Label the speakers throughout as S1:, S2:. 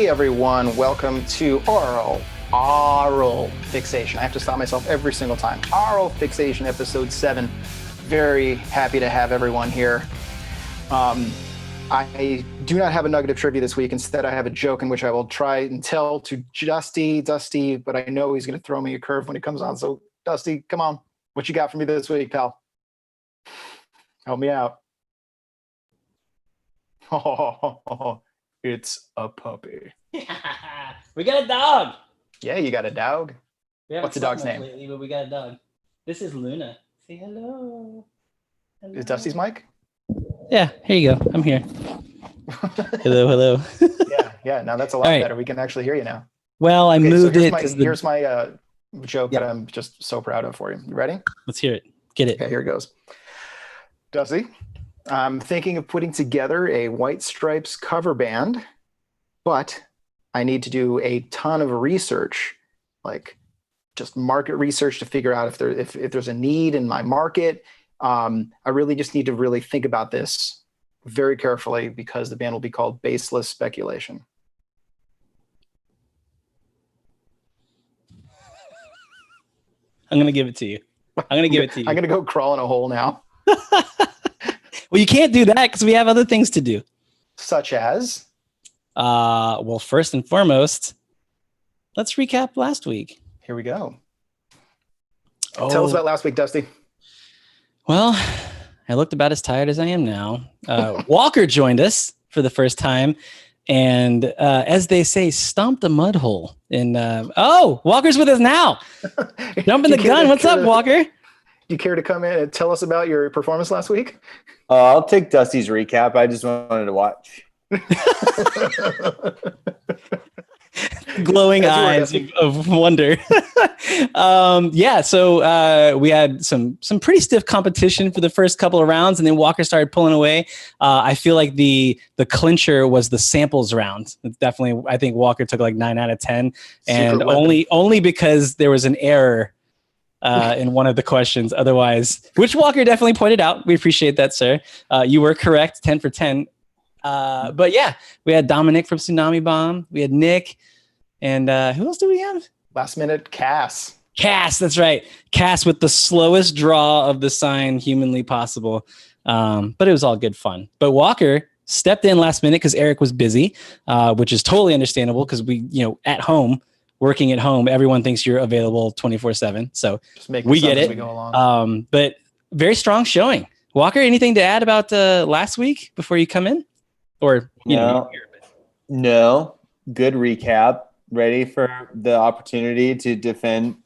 S1: everyone, welcome to Aural Fixation. I have to stop myself every single time. Aural Fixation, episode 7. Very happy to have everyone here. I do not have a nugget of trivia this week. Instead, I have a joke in which I will try and tell to Dusty, but I know he's going to throw me a curve when he comes on. So, Dusty, come on. What you got for me this week, pal? Help me out. Oh, it's a puppy.
S2: We got a dog.
S1: Yeah, you got a dog. What's the dog's name?
S2: Lately, but we got a dog. This is Luna. Say hello.
S1: Is Dusty's mic?
S2: Yeah, here you go. I'm here. Hello.
S1: Yeah. Now that's a lot better. We can actually hear you now.
S2: Well, I moved it.
S1: Here's my joke that I'm just so proud of for you. You ready?
S2: Let's hear it. Get it.
S1: Okay, here it goes. Dusty, I'm thinking of putting together a White Stripes cover band, but I need to do a ton of research, like just market research to figure out if there's a need in my market. I really just need to really think about this very carefully because the band will be called Baseless Speculation.
S2: I'm going to give it to you. I'm going
S1: to go crawl in a hole now.
S2: Well, you can't do that because we have other things to do.
S1: Such as?
S2: Well, first and foremost, let's recap last week.
S1: Here we go. Tell us about last week, Dusty.
S2: Well, I looked about as tired as I am now. Walker joined us for the first time. And as they say, stomped a mud hole. And Walker's with us now. Jumping the gun. What's up, Walker?
S1: You care to come in and tell us about your performance last week?
S3: I'll take Dusty's recap. I just wanted to watch.
S2: Glowing eyes of wonder. So we had some pretty stiff competition for the first couple of rounds, and then Walker started pulling away. I feel like the clincher was the samples round. It's definitely, I think Walker took like 9 out of 10, and only because there was an error in one of the questions. Otherwise, which Walker definitely pointed out. We appreciate that, sir. You were correct, 10 for 10. But yeah, we had Dominic from Tsunami Bomb. We had Nick. And who else do we have?
S1: Last minute, Cass.
S2: That's right. Cass with the slowest draw of the sign humanly possible. But it was all good fun. But Walker stepped in last minute because Eric was busy, which is totally understandable because we, at home, working at home, everyone thinks you're available 24/7. So we get it.
S1: We go along.
S2: But very strong showing. Walker, anything to add about last week before you come in? Or,
S3: No, good recap. Ready for the opportunity to defend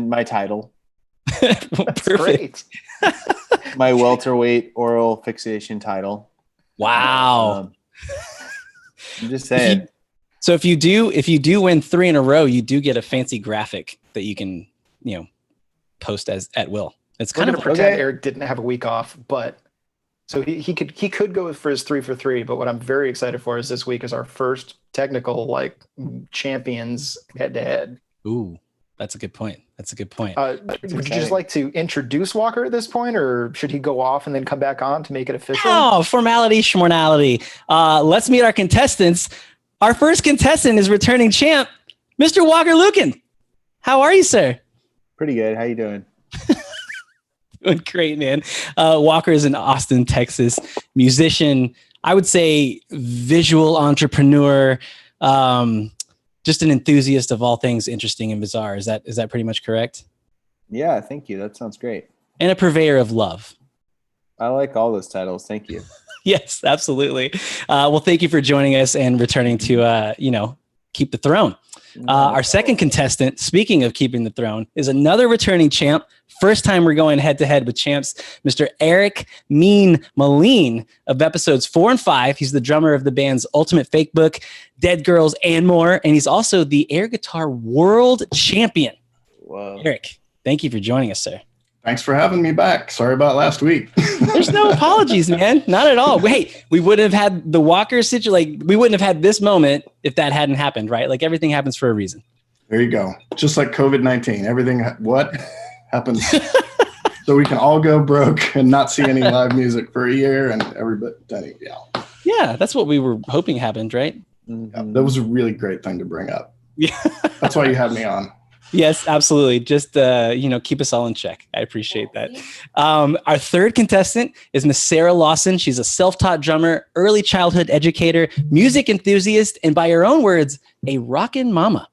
S3: my title.
S1: Great.
S3: My welterweight aural fixation title.
S2: Wow.
S3: I'm just saying.
S2: So if you do win 3 in a row, you do get a fancy graphic that you can, post at will. It's kind of
S1: pretend Eric didn't have a week off, but so he could go for his 3 for 3, but what I'm very excited for is this week is our first technical champions head to head.
S2: Ooh, that's a good point.
S1: Would you just like to introduce Walker at this point, or should he go off and then come back on to make it official?
S2: Oh, formality, schmormality. Let's meet our contestants. Our first contestant is returning champ, Mr. Walker Lukens. How are you, sir?
S3: Pretty good. How you doing?
S2: Doing great, man. Walker is an Austin, Texas musician. I would say visual entrepreneur, just an enthusiast of all things interesting and bizarre. Is that pretty much correct?
S3: Yeah, thank you. That sounds great.
S2: And a purveyor of love.
S3: I like all those titles. Thank you.
S2: Yes, absolutely. Well, thank you for joining us and returning to, keep the throne. Our second contestant, speaking of keeping the throne, is another returning champ. First time we're going head to head with champs, Mr. Eric Melin of episodes 4 and 5. He's the drummer of the band's Ultimate Fake Book, Dead Girls, and more. And he's also the air guitar world champion.
S3: Whoa.
S2: Eric, thank you for joining us, sir.
S4: Thanks for having me back. Sorry about last week.
S2: There's no apologies, man. Not at all. Wait, we wouldn't have had the Walker situation. We wouldn't have had this moment if that hadn't happened, right? Everything happens for a reason.
S4: There you go. Just like COVID-19, everything happens so we can all go broke and not see any live music for a year and everybody. Yeah.
S2: Yeah, that's what we were hoping happened, right?
S4: That was a really great thing to bring up.
S2: Yeah.
S4: That's why you had me on.
S2: Yes, absolutely. Just keep us all in check. I appreciate that. Our third contestant is Miss Sara Lawson. She's a self-taught drummer, early childhood educator, music enthusiast, and by her own words, a rockin' mama.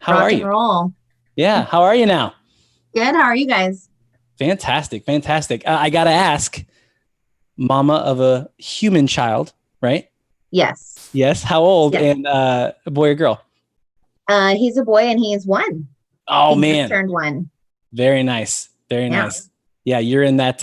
S2: How are you?
S5: Roll.
S2: Yeah, how are you now?
S5: Good. How are you guys?
S2: Fantastic, fantastic. I gotta ask, mama of a human child, right?
S5: Yes.
S2: Yes. How old?
S5: Yes.
S2: And a boy or girl?
S5: He's a boy and he is 1.
S2: Oh
S5: He
S2: man,
S5: just turned 1.
S2: very nice, very
S5: Yeah.
S2: nice. Yeah, you're in that.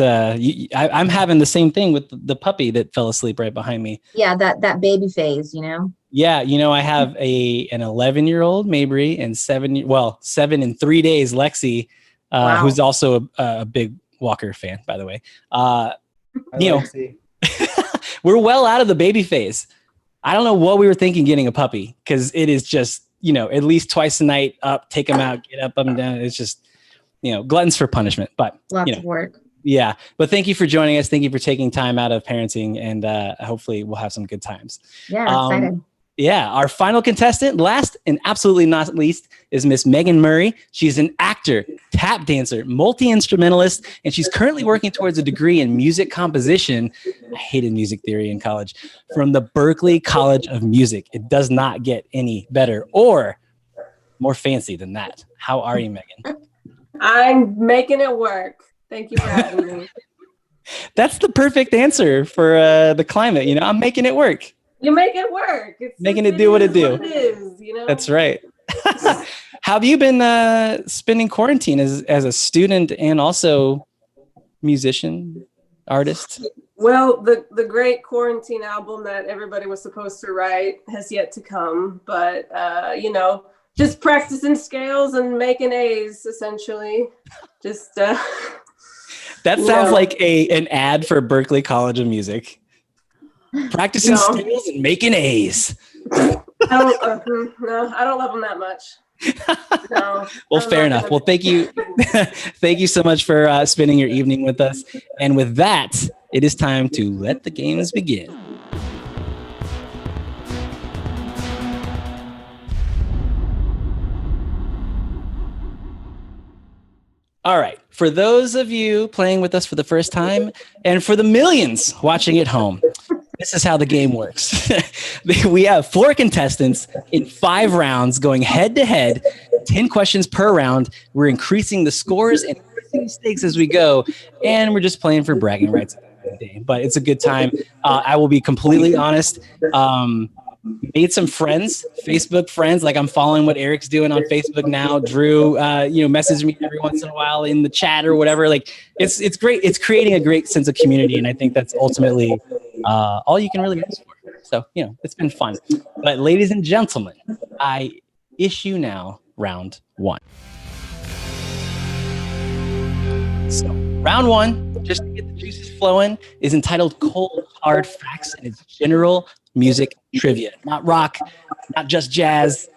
S2: I'm having the same thing with the puppy that fell asleep right behind me.
S5: Yeah, that baby phase, you know.
S2: Yeah, I have an 11-year-old Mabry and 7 and 3 days Lexi,
S5: Wow.
S2: who's also a big Walker fan, by the way. We're well out of the baby phase. I don't know what we were thinking getting a puppy, because it is just, at least twice a night, up, take them out, get up and down. It's just, gluttons for punishment. But
S5: Lots of work.
S2: yeah. But thank you for joining us. Thank you for taking time out of parenting, and hopefully we'll have some good times.
S5: Yeah, excited.
S2: Yeah, our final contestant, last and absolutely not least, is Miss Megan Murray. She's an actor, tap dancer, multi-instrumentalist, and she's currently working towards a degree in music composition. I hated music theory in college. From the Berklee College of Music. It does not get any better or more fancy than that. How are you, Megan?
S6: I'm making it work. Thank you for having me.
S2: That's the perfect answer for the climate. I'm making it work.
S6: You make it work. It's
S2: Making it do what it do.
S6: What it is,
S2: That's right. How have you been spending quarantine as a student and also musician, artist?
S6: Well, the great quarantine album that everybody was supposed to write has yet to come, but just practicing scales and making A's, essentially. Just
S2: that sounds like an ad for Berklee College of Music. Practicing scales and making A's.
S6: I don't love them that much. No.
S2: Well, fair enough. Well, thank you. Thank you so much for spending your evening with us. And with that, it is time to let the games begin. All right. For those of you playing with us for the first time, and for the millions watching at home, this is how the game works. We have 4 contestants in 5 rounds going head to head, 10 questions per round. We're increasing the scores and increasing the stakes as we go, and we're just playing for bragging rights at the end of the day. But it's a good time. I will be completely honest. Made some friends, Facebook friends. Like, I'm following what Eric's doing on Facebook now. Drew, message me every once in a while in the chat or whatever. Like, it's great. It's creating a great sense of community, and I think that's ultimately all you can really ask for. So, it's been fun. But ladies and gentlemen, I issue now round 1. So, round 1, just to get the juices flowing, is entitled Cold Hard Facts, and it's general music trivia. Not rock, not just jazz,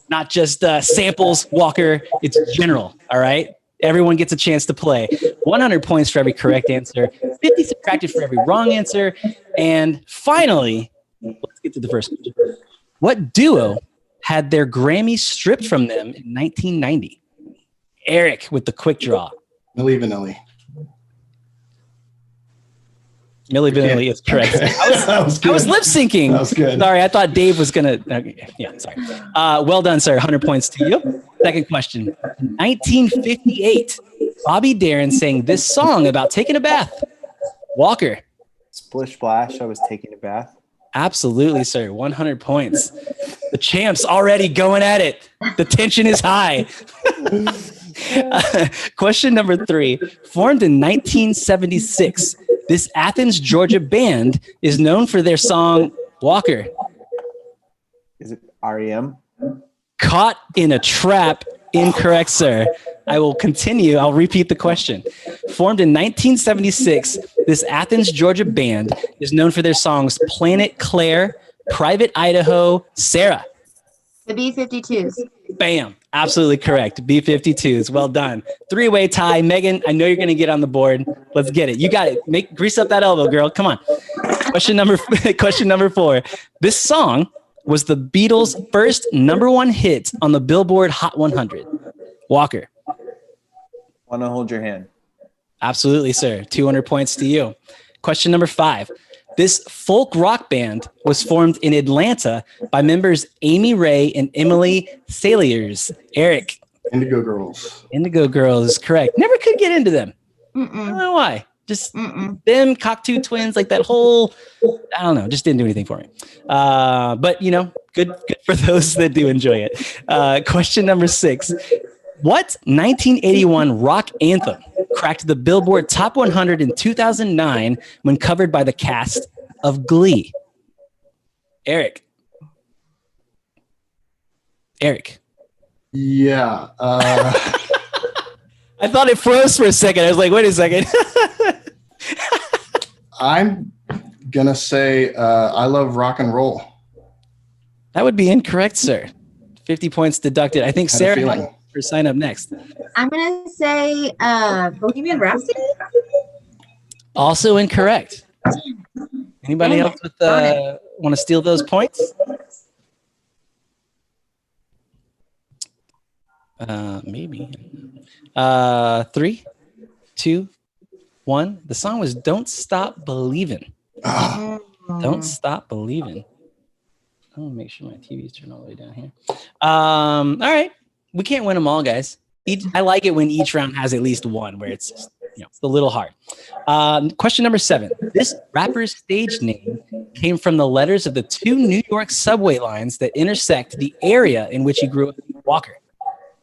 S2: not just samples, Walker. It's general, all right? Everyone gets a chance to play. 100 points for every correct answer, 50 subtracted for every wrong answer, and finally, let's get to the first question. What duo had their Grammy stripped from them in 1990? Eric with the quick draw.
S4: Milli Vanilli.
S2: Milli Vanilli is correct. I was lip syncing.
S4: That was good.
S2: Sorry, I thought Dave was gonna. Okay, yeah, sorry. Well done, sir. 100 points to you. Second question. 1958, Bobby Darin sang this song about taking a bath. Walker.
S3: Splish splash. I was taking a bath.
S2: Absolutely, sir. 100 points. The champ's already going at it. The tension is high. Question number 3. Formed in 1976, this Athens, Georgia band is known for their song Walker.
S3: Is it REM?
S2: Caught in a trap. Incorrect, sir. I will continue. I'll repeat the question. Formed in 1976, this Athens, Georgia band is known for their songs Planet Claire, Private Idaho, Sarah.
S5: The B-52s.
S2: Bam. Absolutely correct. B-52s. Well done. 3-way tie. Megan, I know you're going to get on the board. Let's get it. You got it. Grease up that elbow, girl. Come on. Question number 4. This song was the Beatles' first #1 hit on the Billboard Hot 100? Walker.
S3: Want to hold your hand.
S2: Absolutely, sir. 200 points to you. Question number 5. This folk rock band was formed in Atlanta by members Amy Ray and Emily Saliers. Eric.
S4: Indigo Girls.
S2: Indigo Girls is correct. Never could get into them. I don't
S5: Mm-mm.
S2: know why. Just
S5: Mm-mm.
S2: them, Cocteau Twins, like that whole, I don't know, just didn't do anything for me. But, you know, good for those that do enjoy it. Question number 6. What 1981 rock anthem cracked the Billboard Top 100 in 2009 when covered by the cast of Glee? Eric.
S4: Yeah.
S2: I thought it froze for a second. I was like, wait a second.
S4: I'm going to say I Love Rock and Roll.
S2: That would be incorrect, sir. 50 points deducted. I think
S4: Had a
S2: Sarah
S4: feeling.
S2: had her sign up next.
S5: I'm gonna say Bohemian Rhapsody.
S2: Also incorrect. Anybody else with want to steal those points? Maybe. 3, 2, 1. The song was "Don't Stop Believing."
S4: Ah,
S2: Don't stop believing. I'm gonna make sure my TV's turned all the way down here. All right, we can't win them all, guys. I like it when each round has at least one where it's just, it's a little hard. Question number 7. This rapper's stage name came from the letters of the 2 New York subway lines that intersect the area in which he grew up. Walker.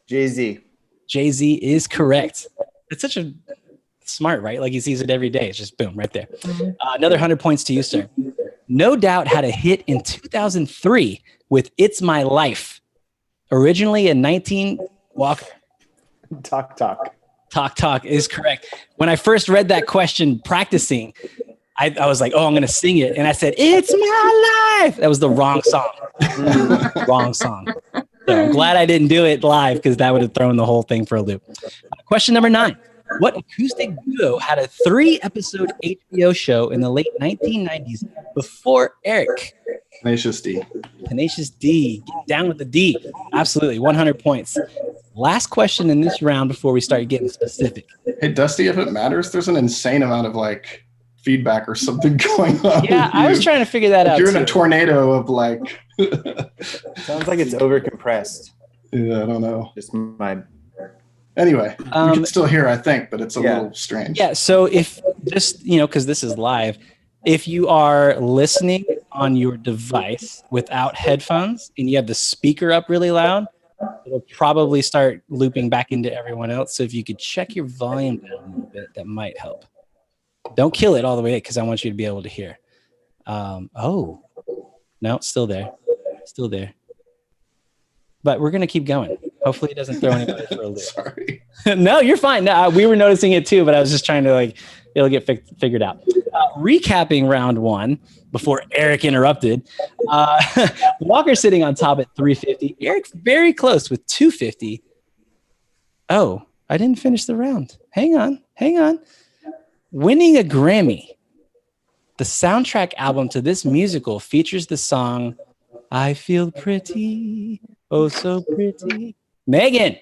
S3: Jay-Z.
S2: Jay-Z is correct. It's such a smart, right? Like he sees it every day. It's just boom, right there. Another 100 points to you, sir. No Doubt had a hit in 2003 with "It's My Life." Originally a 19 Walker.
S3: Talk.
S2: Talk is correct. When I first read that question practicing, I was like, oh, I'm going to sing it. And I said, "It's my life." That was the wrong song. Wrong song. So I'm glad I didn't do it live because that would have thrown the whole thing for a loop. Question number 9. What acoustic duo had a 3-episode HBO show in the late 1990s before Eric?
S4: Tenacious D.
S2: Tenacious D. Get down with the D. Absolutely. 100 points. Last question in this round before we start getting specific.
S4: Hey, Dusty, if it matters, there's an insane amount of like feedback or something going on.
S2: Yeah,
S4: with
S2: I was
S4: you.
S2: trying to figure that out.
S4: You're in a
S2: too.
S4: tornado of like.
S3: Sounds like it's over-compressed.
S4: Yeah, I don't know.
S3: Just my...
S4: Anyway, you can still hear, I think, but it's a little strange.
S2: Yeah, so if just, because this is live, if you are listening on your device without headphones and you have the speaker up really loud, it'll probably start looping back into everyone else. So if you could check your volume down a little bit, that might help. Don't kill it all the way because I want you to be able to hear. No, still there. Still there. But we're going to keep going. Hopefully it doesn't throw anybody for a loop.
S4: Sorry.
S2: No, you're fine. No, we were noticing it too, but I was just trying to it'll get figured out. Recapping round 1 before Eric interrupted. Walker sitting on top at 350. Eric's very close with 250. Oh, I didn't finish the round. Hang on. Winning a Grammy. The soundtrack album to this musical features the song "I Feel Pretty, Oh So Pretty." Megan.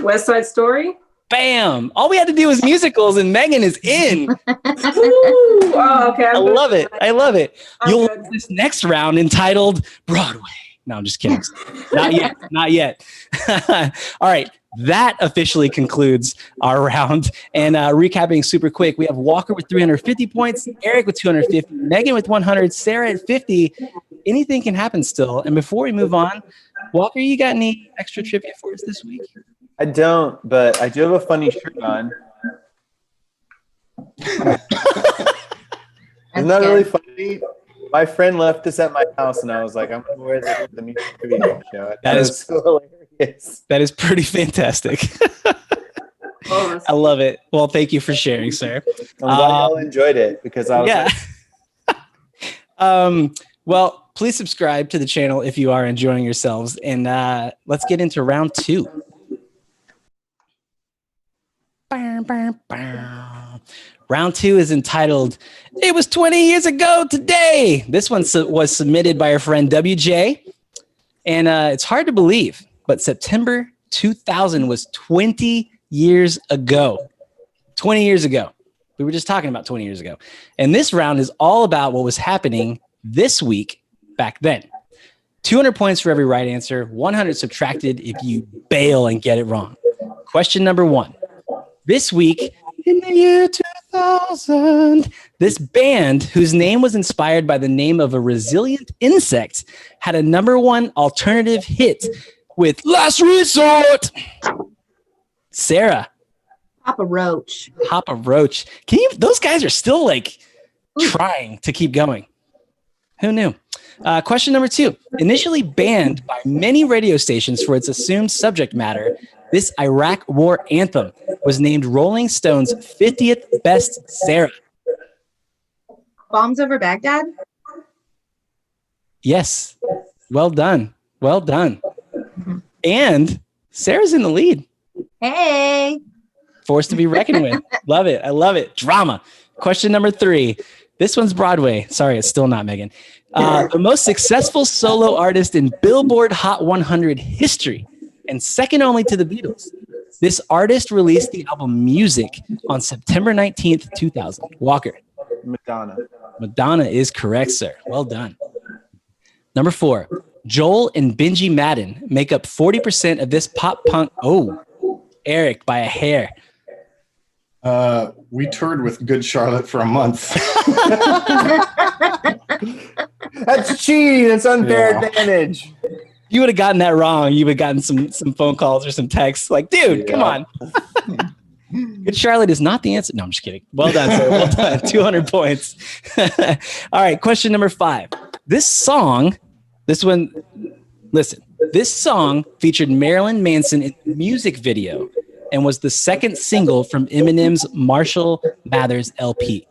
S6: West Side Story.
S2: Bam! All we had to do was musicals, and Megan is in.
S6: Ooh, oh, okay.
S2: I love it.
S6: I'm
S2: You'll
S6: good.
S2: love this next round entitled Broadway. No, I'm just kidding. Not yet. All right. That officially concludes our round. And recapping super quick, we have Walker with 350 points, Eric with 250, Megan with 100, Sarah at 50. Anything can happen still. And before we move on, Walker, you got any extra trivia for us this week?
S3: I don't, but I do have a funny shirt on. Isn't that really funny? My friend left this at my house, and I was like, I'm going to wear this to the music video show.
S2: That is
S3: so hilarious.
S2: That is pretty fantastic.
S6: Oh,
S2: I love it. Well, thank you for sharing, sir.
S3: I'm glad y'all enjoyed it because I was like,
S2: well, please subscribe to the channel if you are enjoying yourselves. And let's get into round 2. Round 2 is entitled, It Was 20 Years Ago Today. This one was submitted by our friend WJ. And it's hard to believe, but September 2000 was 20 years ago. 20 years ago. We were just talking about 20 years ago. And this round is all about what was happening this week back then. 200 points for every right answer, 100 subtracted if you bail and get it wrong. Question number 1. This week, in the year 2000, this band, whose name was inspired by the name of a resilient insect, had a #1 alternative hit with Last Resort. Sarah.
S5: Papa Roach.
S2: Papa Roach. Those guys are still like trying to keep going. Who knew? Question number 2. Initially banned by many radio stations for its assumed subject matter, this Iraq war anthem was named Rolling Stone's 50th best. Sarah.
S5: Bombs Over Baghdad.
S2: Yes. Well done. Well done. And Sarah's in the lead.
S5: Hey.
S2: Force to be reckoned with. Love it. I love it. Drama. Question number 3. This one's Broadway. Sorry, it's still not Megan. The most successful solo artist in Billboard Hot 100 history, and second only to the Beatles. This artist released the album Music on September 19th, 2000. Walker.
S3: Madonna.
S2: Madonna is correct, sir. Well done. Number 4. Joel and Benji Madden make up 40% of this pop punk. Oh, Eric by a hair.
S4: We toured with Good Charlotte for a month.
S3: That's cheating. That's unfair advantage.
S2: You would have gotten that wrong. You would have gotten some phone calls or some texts like, dude, come on. Good Charlotte is not the answer. No, I'm just kidding. Well done, sir. Well done. 200 points. All right, question number 5. This song featured Marilyn Manson in the music video and was the second single from Eminem's Marshall Mathers LP.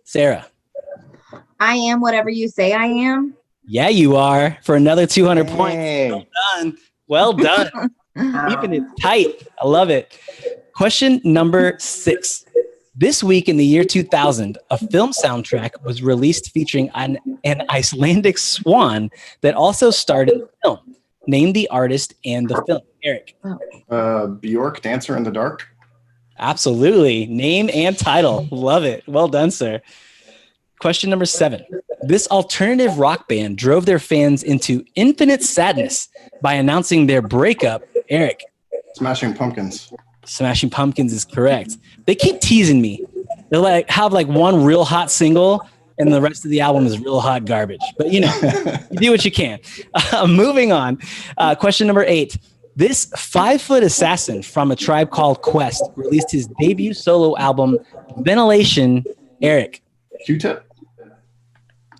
S2: Sarah.
S5: I Am Whatever You Say I Am.
S2: Yeah, you are. For another 200 points.
S3: Dang.
S2: Well done. Well done. Keeping it tight. I love it. Question number 6. This week in the year 2000, a film soundtrack was released featuring an Icelandic swan that also starred in the film. Name the artist and the film. Eric.
S4: Bjork, Dancer in the Dark.
S2: Absolutely. Name and title. Love it. Well done, sir. Question number 7. This alternative rock band drove their fans into infinite sadness by announcing their breakup. Eric.
S4: Smashing Pumpkins.
S2: Smashing Pumpkins is correct. They keep teasing me. They'll have one real hot single and the rest of the album is real hot garbage. But you do what you can. Moving on. Question number 8. This 5-foot assassin from A Tribe Called Quest released his debut solo album, Ventilation. Eric.
S4: Q-Tip.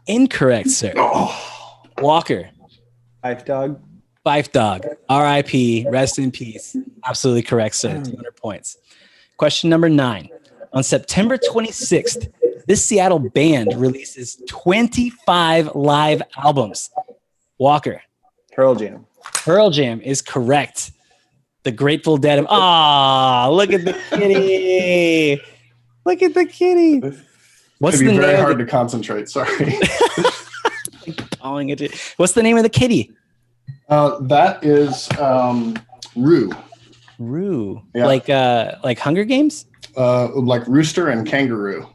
S2: Incorrect, sir.
S4: Oh.
S2: Walker.
S3: Fife Dog.
S2: Fife Dog. R.I.P. Rest in peace. Absolutely correct, sir. 200 points. Question number 9. On September 26th, this Seattle band releases 25 live albums. Walker.
S3: Pearl Jam.
S2: Pearl Jam is correct. The Grateful Dead. Look at the kitty. Look at the kitty.
S4: What's the name? Very hard to concentrate. Sorry.
S2: What's the name of the kitty?
S4: That is Roo.
S2: Roo.
S4: Yeah.
S2: Like Hunger Games?
S4: Like rooster and kangaroo.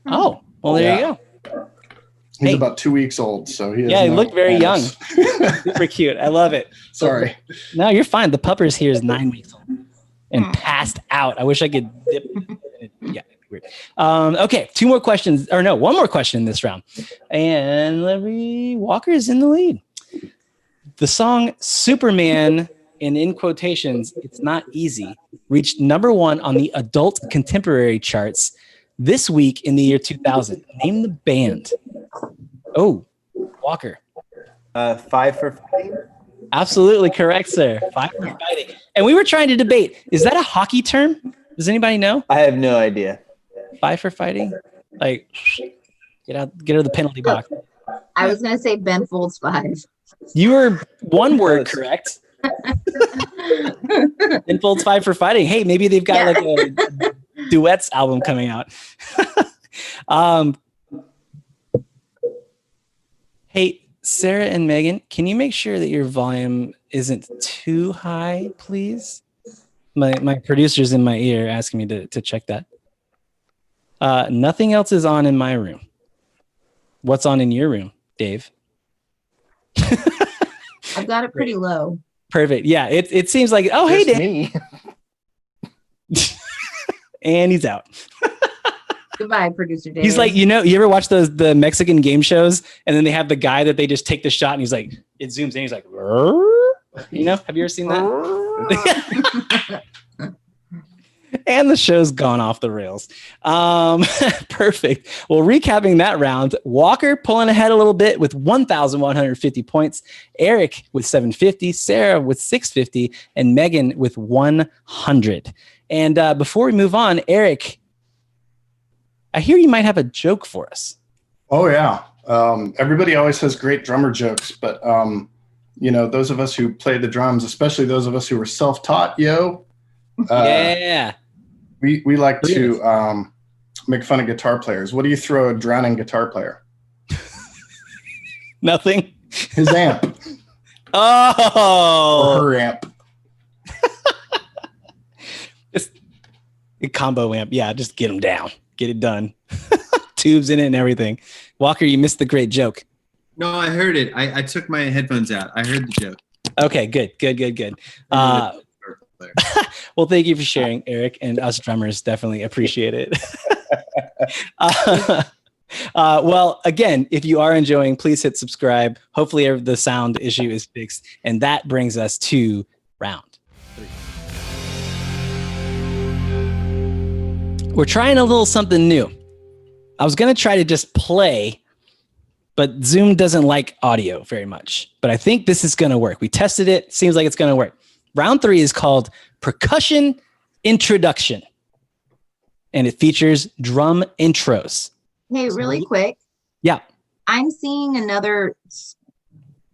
S2: Oh, well, there you go.
S4: He's about 2 weeks old, so he
S2: looked very young. Super cute. I love it.
S4: Sorry.
S2: No, you're fine. The puppers here is 9 weeks old and passed out. I wish I could dip. Yeah. Weird. Okay, 2 more questions. Or no, 1 more question in this round. And Walker is in the lead. The song Superman, and in quotations, it's not easy, reached #1 on the adult contemporary charts this week in the year 2000. Name the band. Oh, Walker.
S3: 5 for Fighting.
S2: Absolutely correct, sir. 5 for Fighting. And we were trying to debate, is that a hockey term? Does anybody know?
S3: I have no idea.
S2: 5 for Fighting? Like, get out of the penalty box.
S5: I was going to say Ben Folds 5.
S2: You were 1 word correct. And Folds 5 for fighting. Hey, maybe they've got like a duets album coming out. Hey, Sarah and Megan, can you make sure that your volume isn't too high, please? My producer's in my ear asking me to check that. Nothing else is on in my room. What's on in your room, Dave?
S5: I've got it pretty low.
S2: Perfect. Yeah, it seems like, oh, hey,
S1: Just
S2: Dave.
S1: me.
S2: And he's out.
S5: Goodbye, producer Dave.
S2: He's like, you ever watch the Mexican game shows, and then they have the guy that they just take the shot, and he's like, it zooms in, he's like, have you ever seen that? And the show's gone off the rails. Perfect. Well, recapping that round, Walker pulling ahead a little bit with 1,150 points, Eric with 750, Sarah with 650, and Megan with 100. And before we move on, Eric, I hear you might have a joke for us.
S4: Oh, yeah. Everybody always has great drummer jokes, but, those of us who play the drums, especially those of us who were self-taught,
S2: Yeah.
S4: We like to make fun of guitar players. What do you throw a drowning guitar player?
S2: Nothing.
S4: His amp.
S2: Oh.
S4: Or her amp.
S2: Just a combo amp. Yeah, just get them down. Get it done. Tubes in it and everything. Walker, you missed the great joke.
S7: No, I heard it. I took my headphones out. I heard the joke.
S2: Okay, good. Well, thank you for sharing, Eric, and us drummers definitely appreciate it. Well, again, if you are enjoying, please hit subscribe. Hopefully the sound issue is fixed. And that brings us to round 3. We're trying a little something new. I was going to try to just play, but Zoom doesn't like audio very much. But I think this is going to work. We tested it. Seems like it's going to work. Round 3 is called Percussion Introduction, and it features drum intros.
S5: Hey, really quick.
S2: Yeah.
S5: I'm seeing another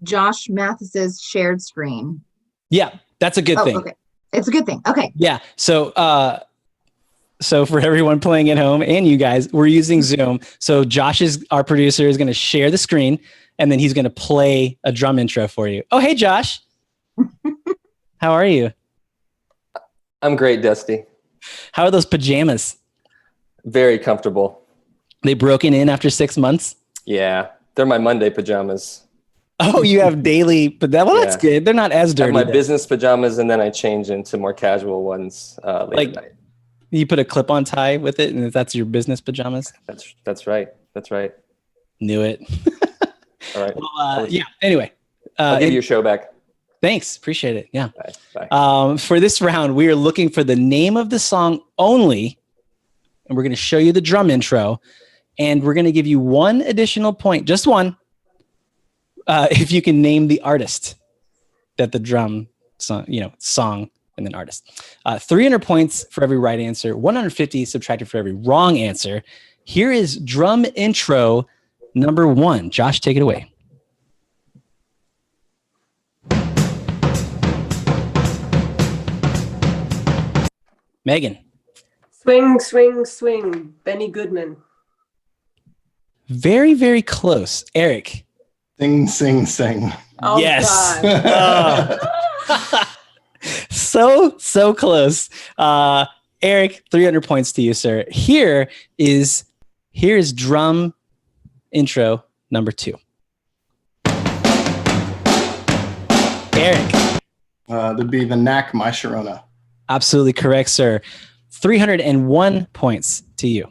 S5: Josh Mathis's shared screen.
S2: Yeah, that's a good thing.
S5: Okay. It's a good thing. Okay.
S2: Yeah. So for everyone playing at home and you guys, we're using Zoom. So Josh our producer, is going to share the screen, and then he's going to play a drum intro for you. Oh, hey, Josh. How are you?
S8: I'm great, Dusty.
S2: How are those pajamas?
S8: Very comfortable.
S2: They broken in after 6 months?
S8: Yeah, they're my Monday pajamas.
S2: Oh, you have daily, but that's good. They're not as
S8: I
S2: dirty.
S8: have my business pajamas, and then I change into more casual ones late at night.
S2: You put a clip-on tie with it, and that's your business pajamas?
S8: That's right. That's right.
S2: Knew it.
S8: All right.
S2: Well, yeah. Anyway,
S8: I'll give you your show back.
S2: Thanks. Appreciate it. Yeah.
S8: Bye.
S2: For this round, we are looking for the name of the song only, and we're going to show you the drum intro, and we're going to give you one additional point, just one, if you can name the artist that the drum song and then artist. 300 points for every right answer, 150 subtracted for every wrong answer. Here is drum intro number 1. Josh, take it away. Megan.
S6: Swing, swing, swing. Benny Goodman.
S2: Very, very close. Eric.
S4: Sing, sing, sing.
S6: Oh,
S2: yes.
S6: God.
S2: So close. Eric, 300 points to you, sir. Here is drum intro number 2. Eric.
S4: That'd be the Knack, My Sharona.
S2: Absolutely correct, sir. 301 points to you.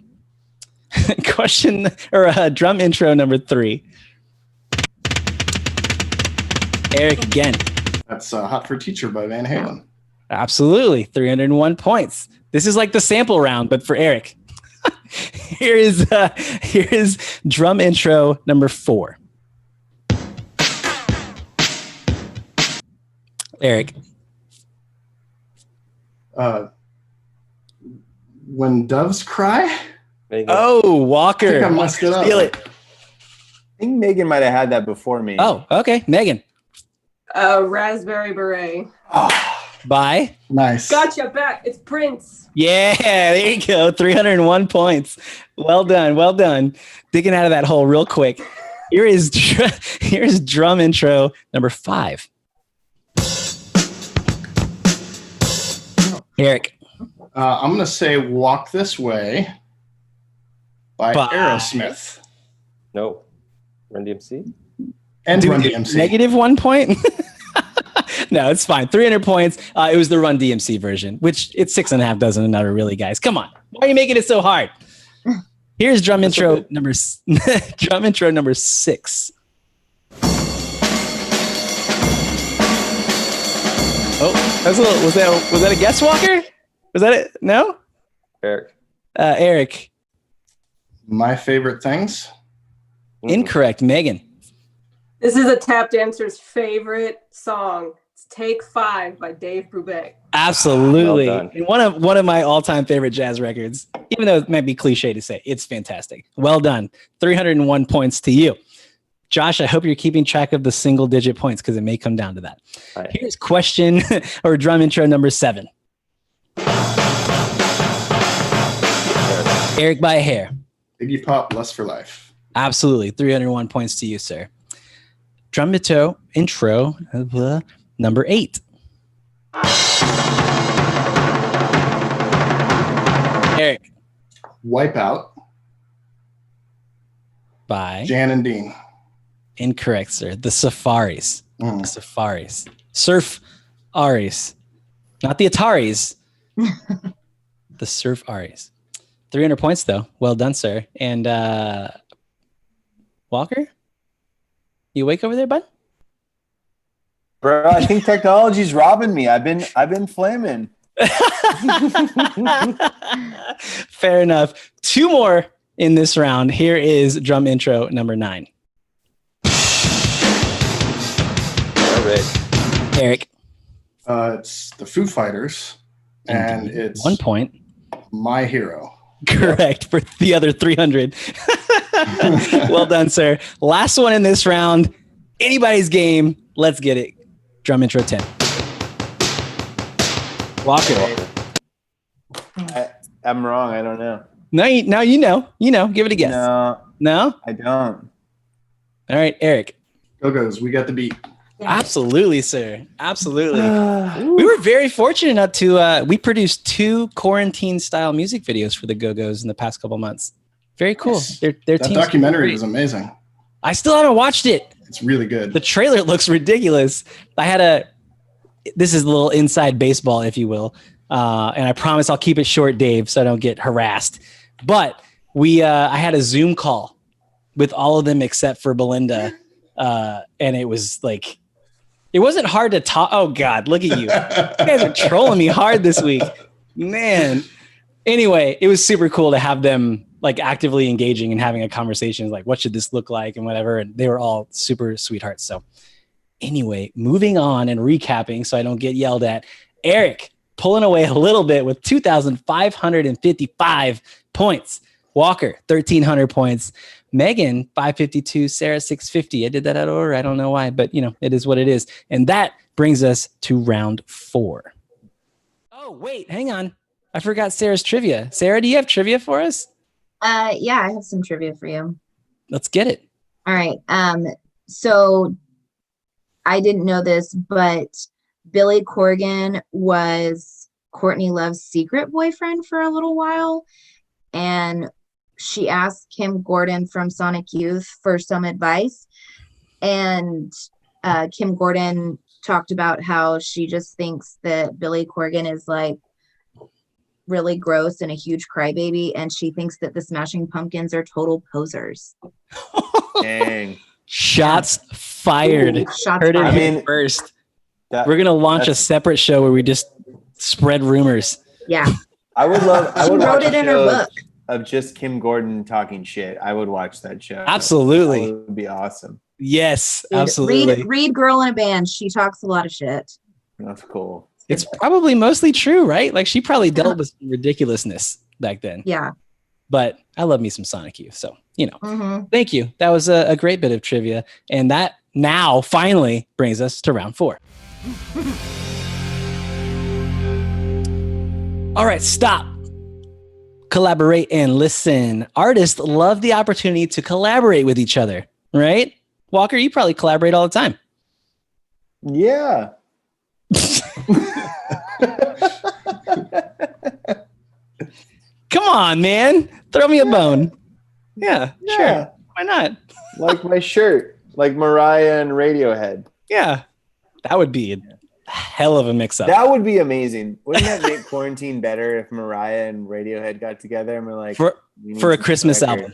S2: Drum intro number 3. Eric again.
S4: That's Hot for Teacher by Van Halen.
S2: Absolutely. 301 points. This is like the sample round, but for Eric. Here is drum intro number 4. Eric.
S4: When Doves Cry?
S2: Oh, Walker.
S4: I think I messed it up.
S2: Feel it.
S3: I think Megan might have had that before me.
S2: Oh, okay. Megan.
S6: Raspberry Beret.
S2: By?
S4: Nice.
S6: Gotcha back. It's Prince.
S2: Yeah, there you go. 301 points. Well done. Well done. Digging out of that hole real quick. Here's drum intro number 5. Eric.
S4: I'm going to say Walk This Way by Aerosmith.
S8: Nope. Run DMC?
S4: And Run DMC.
S2: Negative 1 point? No, it's fine. 300 points. It was the Run DMC version, which it's 6.5 dozen another, really, guys. Come on. Why are you making it so hard? Here's drum intro number 6. Oh, was that a guess, Walker? Was that it? No?
S8: Eric.
S2: Eric.
S4: My Favorite Things.
S2: Incorrect. Megan.
S6: This is a tap dancer's favorite song. It's Take 5 by Dave Brubeck.
S2: Absolutely.
S8: Well done.
S2: And one of my all-time favorite jazz records, even though it might be cliche to say, it's fantastic. Well done. 301 points to you. Josh, I hope you're keeping track of the single-digit points because it may come down to that.
S8: Right.
S2: Here's question or drum intro number 7. Eric by a hair.
S4: Iggy Pop, Lust for Life.
S2: Absolutely. 301 points to you, sir. Drum intro number 8. Eric.
S4: Wipeout
S2: By.
S4: Jan and Dean.
S2: Incorrect, sir. The Safaris. The Safaris. Surf Aries. Not the Ataris. The Surf Aries. 300 points, though. Well done, sir. And Walker? You awake over there, bud?
S3: Bro, I think technology's robbing me. I've been flaming.
S2: Fair enough. 2 more in this round. Here is drum intro number 9.
S8: All right.
S2: Eric.
S4: It's the Foo Fighters, and it's
S2: 1 point.
S4: My Hero.
S2: Correct for the other 300. Well done, sir. Last one in this round. Anybody's game. Let's get it. Drum intro 10. Walker.
S3: I'm wrong. I don't know.
S2: No, you know. Give it a guess. No?
S3: I don't.
S2: All right, Eric.
S4: Go-Go's, we got the beat.
S2: Absolutely, sir. Absolutely. We were very fortunate enough to we produced 2 quarantine-style music videos for the Go-Go's in the past couple monhes. Very cool.
S4: Yes.
S2: Their
S4: That
S2: team's
S4: documentary
S2: great.
S4: was amazing.
S2: I still haven't watched it.
S4: It's really good.
S2: The trailer looks ridiculous. This is a little inside baseball, if you will. And I promise I'll keep it short, Dave, so I don't get harassed. But I had a Zoom call with all of them except for Belinda. And it was like, it wasn't hard to talk. Oh God, look at you. You guys are trolling me hard this week, man. Anyway, it was super cool to have them like actively engaging and having a conversation like, what should this look like and whatever. And they were all super sweethearts. So anyway, moving on and recapping so I don't get yelled at. Eric pulling away a little bit with 2,555 points. Walker, 1,300 points. Megan, 552. Sarah, 650. I did that out of order. I don't know why, but it is what it is. And that brings us to round 4. Oh, wait, hang on. I forgot Sarah's trivia. Sarah, do you have trivia for us?
S5: Yeah, I have some trivia for you.
S2: Let's get it.
S5: All right. So I didn't know this, but Billy Corgan was Courtney Love's secret boyfriend for a little while. And she asked Kim Gordon from Sonic Youth for some advice. And Kim Gordon talked about how she just thinks that Billy Corgan is like really gross and a huge crybaby. And she thinks that the Smashing Pumpkins are total posers.
S3: Dang.
S2: Shots fired.
S5: Shots
S2: Heard it
S5: fired.
S2: here first. We're going to launch a separate show where we just spread rumors.
S5: Yeah.
S3: I would
S5: She
S3: watch
S5: wrote it
S3: a
S5: in her
S3: show
S5: book.
S3: of just Kim Gordon talking shit. I would watch that show.
S2: Absolutely.
S3: That would be awesome.
S2: Yes, absolutely.
S5: Read Girl in a Band. She talks a lot of shit.
S3: That's cool.
S2: It's probably mostly true, right? Like she probably dealt with some ridiculousness back then.
S5: Yeah.
S2: But I love me some Sonic Youth. So,
S5: Mm-hmm.
S2: thank you. That was a great bit of trivia. And that now finally brings us to round 4. All right, stop. Collaborate and listen. Artists love the opportunity to collaborate with each other, right? Walker, you probably collaborate all the time.
S3: Yeah.
S2: Come on, man. Throw me a bone. Yeah, sure. Why not?
S3: Like my shirt, like Mariah and Radiohead.
S2: Yeah. That would be a hell of a mix-up.
S3: That would be amazing. Wouldn't that make quarantine better if Mariah and Radiohead got together and we're like
S2: for a Christmas album?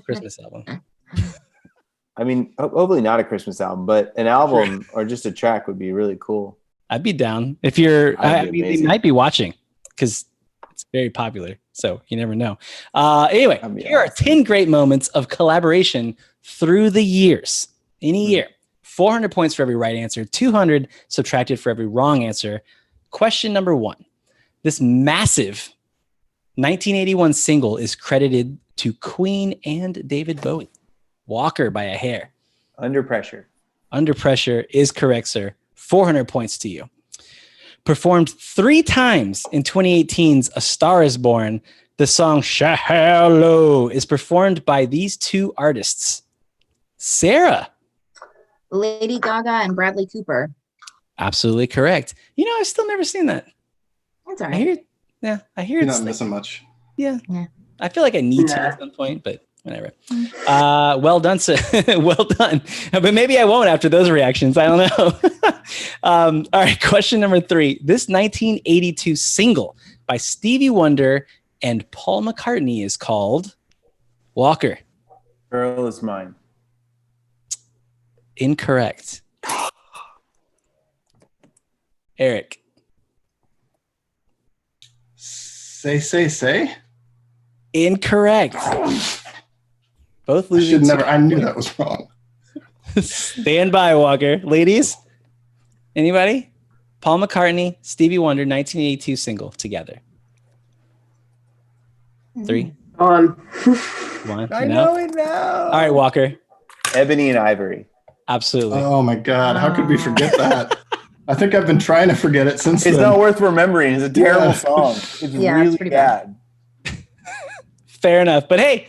S2: Christmas album.
S3: I mean, hopefully not a Christmas album, but an album or just a track would be really cool.
S2: I'd be down. If you're, I mean, they might be watching because it's very popular. So you never know. Anyway, here are 10 great moments of collaboration through the years. Any year. 400 points for every right answer, 200 subtracted for every wrong answer. Question number 1. This massive 1981 single is credited to Queen and David Bowie. Walker by a hair.
S3: Under Pressure.
S2: Under Pressure is correct, sir. 400 points to you. Performed 3 times in 2018's A Star Is Born, the song Shallow is performed by these 2 artists. Sarah.
S5: Lady Gaga and Bradley Cooper.
S2: Absolutely correct. You know, I've still never seen that.
S5: That's all
S2: I
S5: right.
S2: hear
S4: You're
S2: it's
S4: not missing much.
S2: yeah. I feel like I need to at some point, but whatever. Well done, sir. Well done. But maybe I won't after those reactions. I don't know. All right. Question number 3. This 1982 single by Stevie Wonder and Paul McCartney is called Walker.
S3: Girl Is Mine.
S2: Incorrect. Eric.
S4: Say.
S2: Incorrect. Both losing.
S4: I knew that was wrong.
S2: Stand by, Walker. Ladies, anybody? Paul McCartney, Stevie Wonder, 1982 single together. 3,
S6: On.
S2: 1.
S3: I know it now.
S2: All right, Walker.
S3: Ebony and Ivory.
S2: Absolutely.
S4: Oh my God. How could we forget that? I think I've been trying to forget it since
S3: It's
S4: then.
S3: not worth remembering. It's a terrible song. It's really
S5: pretty
S3: bad.
S2: Fair enough. But hey,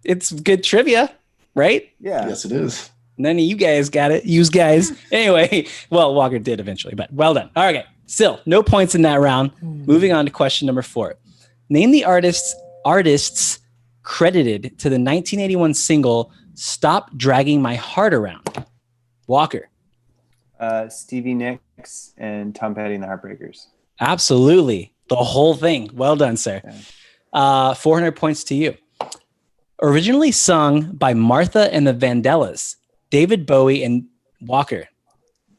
S2: it's good trivia, right?
S3: Yeah.
S4: Yes, it is.
S2: None of you guys got it. You guys. Anyway, well, Walker did eventually, but well done. All right. Still, no points in that round. Moving on to question number 4. Name the artists credited to the 1981 single Stop Dragging My Heart Around. Walker.
S3: Stevie Nicks and Tom Petty and the Heartbreakers.
S2: Absolutely. The whole thing. Well done, sir. 400 points to you. Originally sung by Martha and the Vandellas, David Bowie and Walker.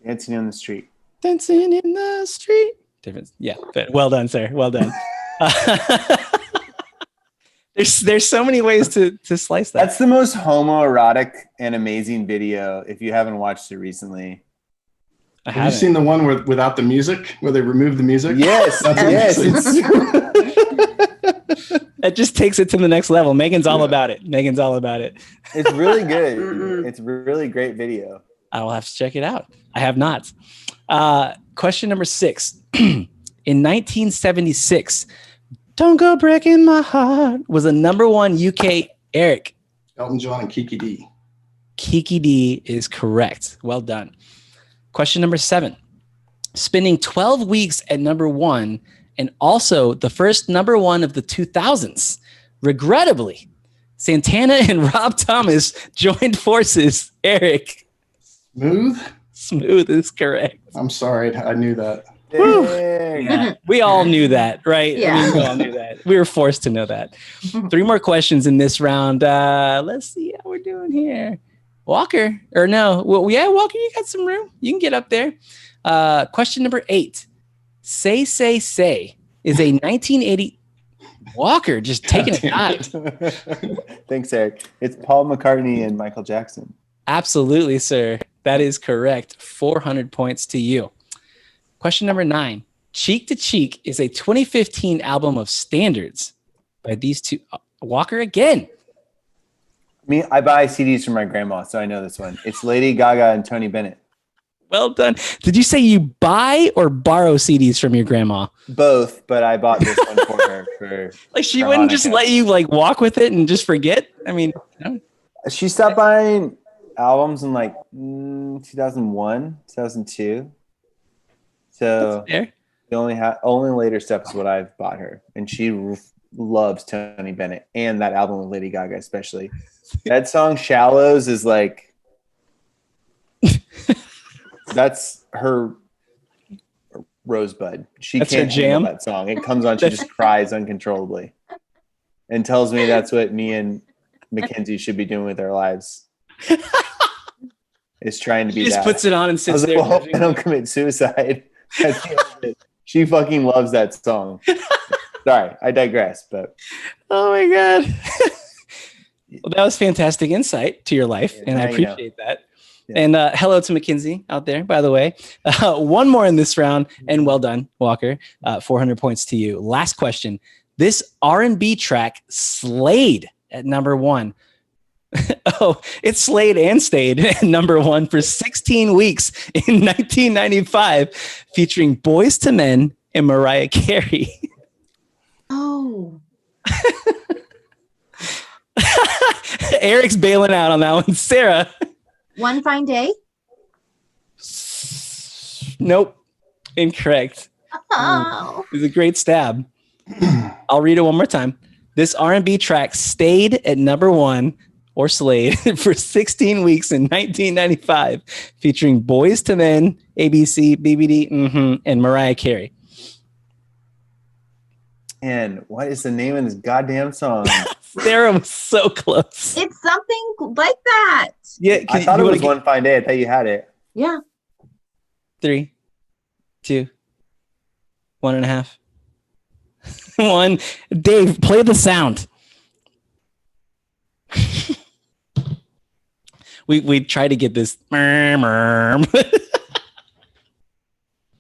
S3: Dancing on the Street.
S2: Dancing in the street. Different. Yeah. Well done, sir. Well done. There's so many ways to slice that.
S3: That's the most homoerotic and amazing video if you haven't watched it recently.
S4: Have you seen the one without the music, where they remove the music?
S3: Yes. Yes.
S2: That just takes it to the next level. Megan's all about it. Megan's all about it.
S3: It's really good. It's a really great video.
S2: I will have to check it out. I have not. Question number 6. In 1976, Don't Go Breaking My Heart was a #1 UK. Eric.
S4: Elton John and Kiki D.
S2: Kiki D is correct. Well done. Question number 7. Spending 12 weeks at #1 and also the first #1 of the 2000s. Regrettably, Santana and Rob Thomas joined forces. Eric.
S4: Smooth
S2: is correct.
S4: I'm sorry. I knew that.
S2: Yeah, we all knew that, right?
S5: Yeah.
S2: I mean, we all knew that. We were forced to know that. 3 more questions in this round. Let's see how we're doing here. Walker, or no? Well, yeah, Walker, you got some room. You can get up there. Question number 8. Say is a 1980. Walker just taking a dive.
S3: Thanks, Eric. It's Paul McCartney and Michael Jackson.
S2: Absolutely, sir. That is correct. 400 points to you. Question number 9. Cheek to Cheek is a 2015 album of standards by these 2. Walker again.
S3: I buy CDs from my grandma, so I know this one. It's Lady Gaga and Tony Bennett.
S2: Well done. Did you say you buy or borrow CDs from your grandma?
S3: Both, but I bought this one for her.
S2: Like she
S3: for
S2: wouldn't
S3: Hanukkah.
S2: just let you like walk with it and just forget? I mean, no.
S3: She stopped buying albums in like 2001, 2002. So
S2: That's fair.
S3: the only later stuff is what I've bought her, and she loves Tony Bennett and that album with Lady Gaga, especially. That song "Shallows" is like that's her rosebud. She
S2: That's
S3: can't
S2: her jam?
S3: handle that song. It comes on, she just cries uncontrollably, and tells me that's what me and Mackenzie should be doing with our lives. Is trying to be
S2: She just
S3: that.
S2: puts it on and
S3: I was
S2: sits
S3: like,
S2: there.
S3: well, hope I don't commit suicide. That's the end of it. She fucking loves that song. Sorry, I digress. But
S2: Oh my God. Well, that was fantastic insight to your life, and I
S3: now you know.
S2: appreciate that.
S3: Yeah.
S2: And hello to Mackenzie out there, by the way. One more in this round, and well done, Walker. 400 points to you. Last question. This R&B track slayed at number 1. Oh, it slayed and stayed at number 1 for 16 weeks in 1995, featuring Boyz II Men and Mariah Carey.
S5: Oh.
S2: Eric's bailing out on that one. Sarah.
S5: One Fine Day.
S2: Nope. Incorrect.
S5: Oh.
S2: It was a great stab. I'll read it one more time. This R&B track stayed at number 1 or slayed for 16 weeks in 1995, featuring Boyz II Men, ABC, BBD, and Mariah Carey.
S3: and what is the name of this goddamn song?
S2: Sarah was so close.
S5: It's something like that.
S2: Yeah,
S3: I thought it was One Fine Day. I thought you had it.
S5: Yeah.
S2: 3, 2, 1.5. 1. Dave, play the sound. we try to get this.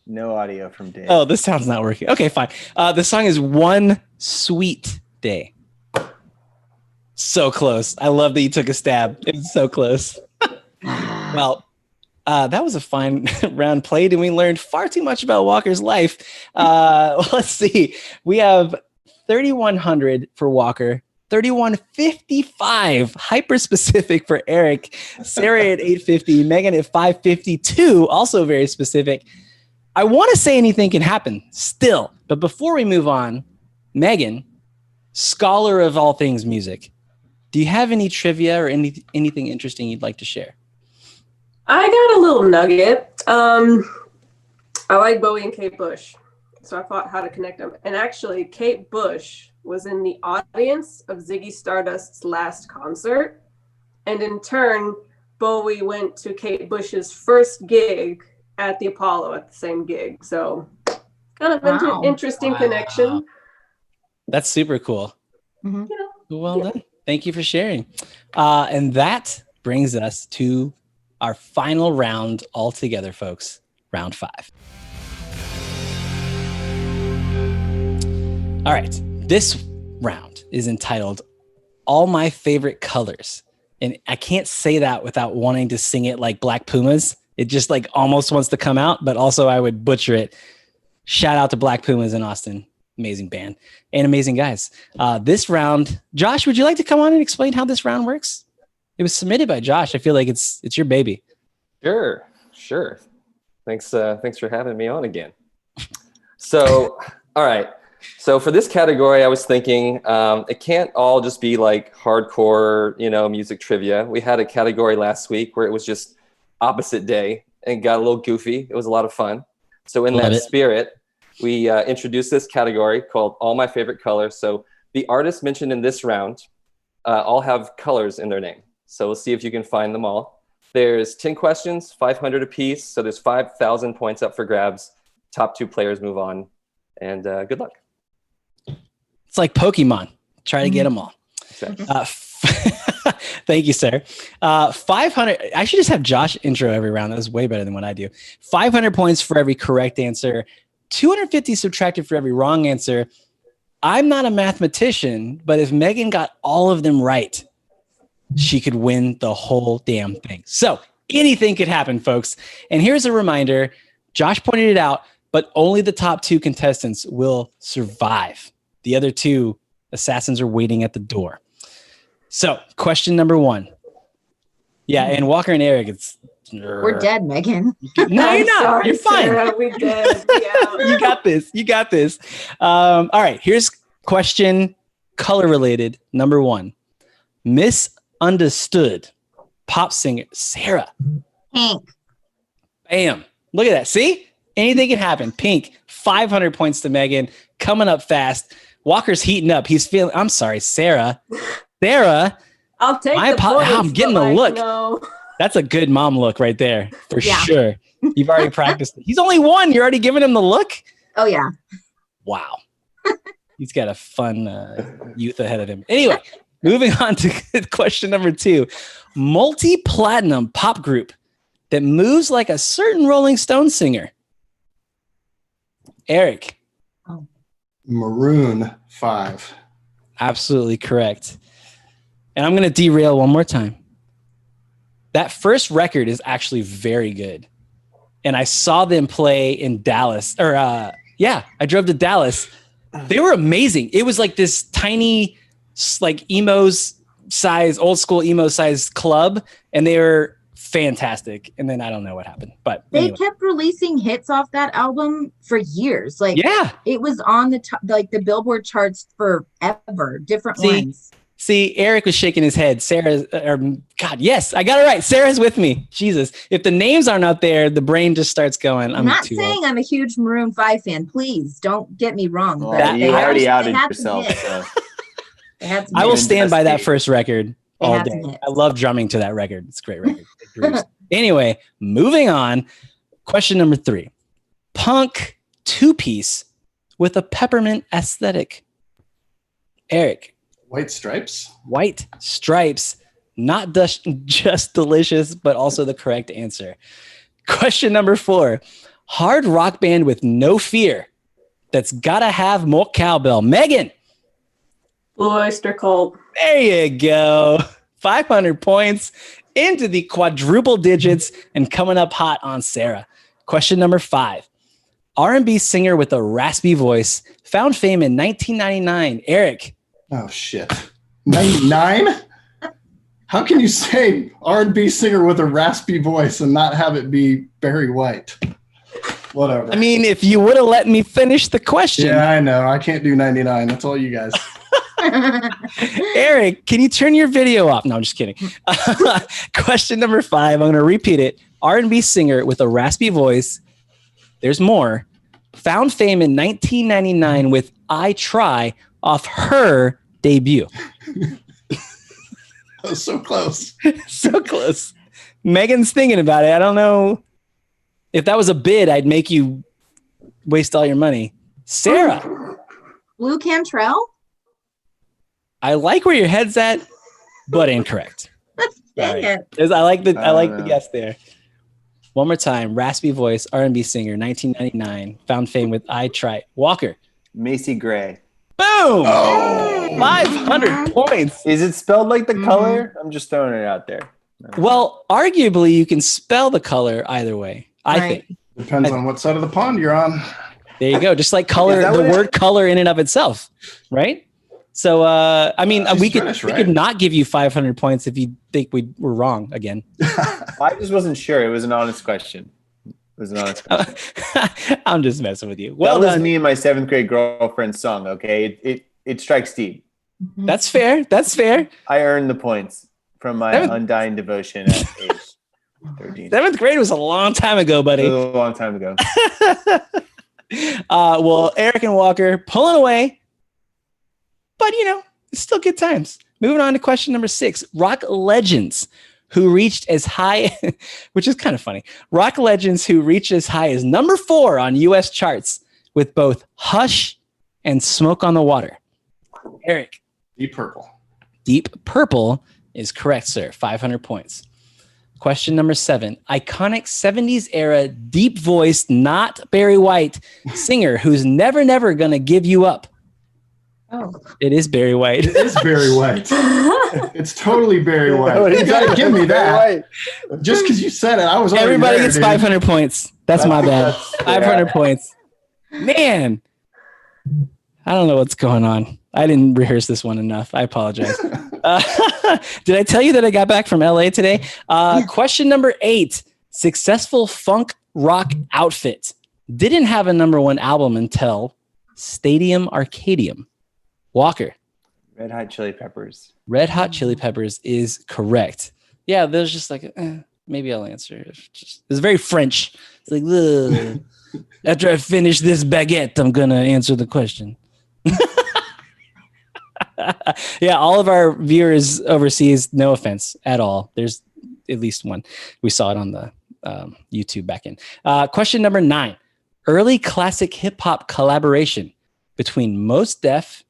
S3: No audio from Dave.
S2: Oh, this sound's not working. Okay, fine. The song is One Sweet Day. So close. I love that you took a stab. It's so close. Well, that was a fine round played, and we learned far too much about Walker's life. Let's see. We have 3,100 for Walker, 3,155 hyper specific for Eric, Sarah at 850, Megan at 552, also very specific. I want to say anything can happen still, but before we move on, Megan, scholar of all things music, do you have any trivia or anything interesting you'd like to share?
S6: I got a little nugget. I like Bowie and Kate Bush, so I thought how to connect them. And actually, Kate Bush was in the audience of Ziggy Stardust's last concert. And in turn, Bowie went to Kate Bush's first gig at the Apollo at the same gig. So kind of an interesting connection.
S2: That's super cool.
S5: Mm-hmm.
S2: Well done. Thank you for sharing. And that brings us to our final round altogether, folks. Round 5. All right. This round is entitled All My Favorite Colors. And I can't say that without wanting to sing it like Black Pumas. It just like almost wants to come out, but also I would butcher it. Shout out to Black Pumas in Austin. Amazing band and amazing guys. This round, Josh, would you like to come on and explain how this round works? It was submitted by Josh. I feel like it's your baby.
S8: Sure. Thanks for having me on again. So, all right. So for this category, I was thinking it can't all just be like hardcore, music trivia. We had a category last week where it was just opposite day and got a little goofy. It was a lot of fun. So in that spirit, we introduced this category called All My Favorite Colors. So the artists mentioned in this round all have colors in their name. So we'll see if you can find them all. There's 10 questions, 500 apiece. So there's 5,000 points up for grabs. Top 2 players move on. And good luck.
S2: It's like Pokemon. Try to get them all.
S8: Exactly.
S2: Thank you, sir. 500. I should just have Josh intro every round. That was way better than what I do. 500 points for every correct answer. 250 subtracted for every wrong answer. I'm not a mathematician, but if Megan got all of them right, she could win the whole damn thing. So anything could happen, folks. And here's a reminder. Josh pointed it out, but only the top 2 contestants will survive. The other 2 assassins are waiting at the door. So question number 1. Yeah, and Walker and Eric,
S5: We're dead, Megan.
S2: No, you're not.
S6: Sorry,
S2: You're fine.
S6: Sarah, we did. Yeah.
S2: You got this. You got this. All right. Here's question color related. Number 1. Misunderstood pop singer Sarah.
S5: Pink.
S2: Bam. Look at that. See? Anything can happen. Pink. 500 points to Megan. Coming up fast. Walker's heating up. He's feeling. I'm sorry, Sarah. Sarah.
S6: I'll take the points.
S2: I'm getting
S6: but,
S2: the look.
S6: No.
S2: That's a good mom look right there for
S5: Yeah.
S2: sure. You've already practiced it. He's only 1. You're already giving him the look.
S5: Oh yeah.
S2: Wow. He's got a fun youth ahead of him. Anyway, moving on to question number 2. Multi-platinum pop group that moves like a certain Rolling Stone singer. Eric.
S4: Maroon 5.
S2: Absolutely correct. And I'm going to derail one more time. That first record is actually very good. And I saw them play in Dallas. I drove to Dallas. They were amazing. It was like this tiny, like old school emo size club. And they were fantastic. And then I don't know what happened. But
S5: They
S2: anyway.
S5: kept releasing hits off that album for years. Like
S2: Yeah.
S5: it was on the Billboard charts forever. Different ones.
S2: See, Eric was shaking his head. God, yes, I got it right. Sarah's with me. Jesus. If the names aren't out there, the brain just starts going.
S5: I'm not saying I'm a huge Maroon 5 fan. Please don't get me wrong.
S3: Well,
S5: but
S3: you already
S5: they
S3: outed
S5: had some
S3: yourself.
S5: hits.
S3: So.
S5: They had some
S2: I will
S5: hits.
S2: stand by that first record
S5: They
S2: all
S5: had
S2: day.
S5: some hits.
S2: I love drumming to that record. It's a great record. It grooves. Anyway, moving on. Question number 3. Punk 2-piece with a peppermint aesthetic. Eric.
S4: White Stripes.
S2: White Stripes. Not just delicious, but also the correct answer. Question number 4. Hard rock band with no fear that's got to have more cowbell. Megan.
S6: Blue Oyster Cult.
S2: There you go. 500 points into the quadruple digits and coming up hot on Sarah. Question number 5. R&B singer with a raspy voice found fame in 1999. Eric.
S4: Oh shit. 99? How can you say R&B singer with a raspy voice and not have it be Barry White? Whatever.
S2: I mean, if you would have let me finish the question.
S4: Yeah, I know. I can't do 99. That's all you guys.
S2: Eric, can you turn your video off? No, I'm just kidding. Question number 5. I'm going to repeat it. R&B singer with a raspy voice. There's more. Found fame in 1999 with I Try off her debut.
S4: That was so close.
S2: So close. Megan's thinking about it. I don't know. If that was a bid, I'd make you waste all your money. Sarah.
S5: Blue Cantrell?
S2: I like where your head's at, but incorrect.
S5: Dang it.
S2: I like the guess there. One more time. Raspy voice, R&B singer, 1999. Found fame with I Try. Walker.
S3: Macy Gray.
S2: Boom!
S4: Oh.
S2: 500 points.
S3: Is it spelled like the color? I'm just throwing it out there.
S2: Well, arguably, you can spell the color either way. I think.
S4: Depends on what side of the pond you're on.
S2: There you go. Just like color, the word color in and of itself, right? So, I mean, we could not give you 500 points if you think we were wrong again.
S3: I just wasn't sure. It was an honest question.
S2: I'm just messing with you.
S3: Well, that was me and my 7th grade girlfriend's song. Okay, it strikes deep.
S2: That's fair. That's fair.
S3: I earned the points from my undying devotion at age 13.
S2: 7th grade was a long time ago, buddy.
S3: It was a long time ago.
S2: Well, Eric and Walker pulling away, but it's still good times. Moving on to question number 6. Rock legends who reached as high, which is kind of funny. Rock legends who reached as high as number 4 on U.S. charts with both Hush and Smoke on the Water. Eric.
S4: Deep Purple.
S2: Deep Purple is correct, sir. 500 points. Question number 7. Iconic 70s era, deep voiced, not Barry White singer who's never gonna give you up.
S5: Oh.
S2: It is Barry White.
S4: It is Barry White. It's totally Barry White.
S3: What
S4: You
S3: is
S4: gotta
S3: that?
S4: give me
S3: Barry
S4: that. Just because you said it, I was already
S2: Everybody
S4: there,
S2: gets
S4: dude.
S2: 500 points. That's my bad.
S3: That's
S2: 500 points. Man, I don't know what's going on. I didn't rehearse this one enough. I apologize. Did I tell you that I got back from LA today? Question number 8. Successful funk rock outfit didn't have a #1 album until Stadium Arcadium. Walker.
S3: Red Hot Chili Peppers.
S2: Red Hot Chili Peppers is correct. Yeah, there's just like, maybe I'll answer. It's very French. It's like, ugh. After I finish this baguette, I'm going to answer the question. Yeah, all of our viewers overseas, no offense at all. There's at least one. We saw it on the YouTube back in. Question number 9. Early classic hip hop collaboration between Mos Def